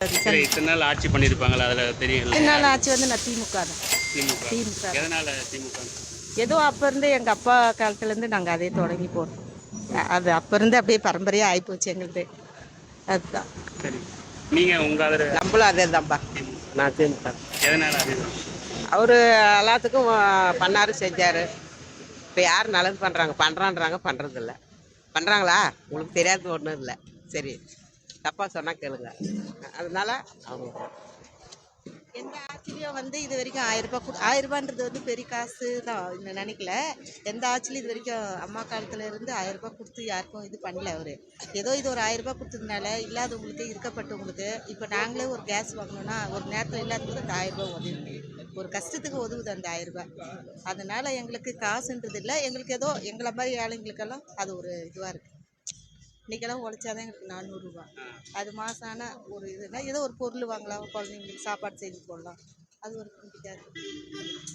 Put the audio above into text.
சரி, இத்தனை நாள் ஆட்சி பண்ணியிருப்பாங்களா? அதில் தெரியும். என்னால் ஆட்சி வந்து நான் திமுக தான். திமுக. எதனால் திமுக? ஏதோ அப்போ இருந்து எங்கள் அப்பா காலத்துலேருந்து நாங்கள் அதே தொடங்கி போகிறோம். அது அப்போ இருந்து அப்படியே பரம்பரையாக ஆகிப்போச்சு எங்களுக்கு. அதுதான். சரி, நீங்கள் உங்கள் அதில் நம்மளும் அதே தான்ப்பா. நான் திமுக. எதனால் அது? அவர் எல்லாத்துக்கும் பண்ணாரு, செஞ்சார். இப்போ யார் நல்லது பண்ணுறாங்க? பண்ணுறான்றாங்க, பண்ணுறதில்ல. பண்ணுறாங்களா? உங்களுக்கு தெரியாது ஒன்றும் இல்லை. சரி, தப்பாக சொன்னால் கேளுங்க. அதனால அவங்க எந்த ஆட்சிலையும் வந்து இது வரைக்கும் 1000 ரூபான்றது வந்து பெரிய காசு தான் நினைக்கல. எந்த ஆட்சிலையும் இது வரைக்கும் அம்மா காலத்துல இருந்து 1000 ரூபாய் கொடுத்து யாருக்கும் இது பண்ணல. அவரு ஏதோ இது ஒரு 1000 ரூபாய் கொடுத்ததுனால இல்லாதவங்களுக்கு, இருக்கப்பட்டவங்களுக்கு, இப்போ நாங்களே ஒரு கேஸ் வாங்கணும்னா ஒரு நேரத்தில் இல்லாதவங்களுக்கு அந்த 1000 ரூபாய் உதவுது. ஒரு கஷ்டத்துக்கு உதவுது அந்த 1000 ரூபாய். அதனால எங்களுக்கு காசுன்றது இல்லை. எங்களுக்கு ஏதோ எங்களை மாதிரி ஏழைங்களுக்கெல்லாம் அது ஒரு இதுவாக இருக்குது. இன்றைக்கெல்லாம் உழைச்சாதான் எங்களுக்கு 400 ரூபா. அது மாதம் ஆனால் ஒரு இதுனா ஏதோ ஒரு பொருள் வாங்கலாம், குழந்தைங்களுக்கு சாப்பாடு செஞ்சு போடலாம். அது ஒரு நம்பிக்கையாக இருக்குது.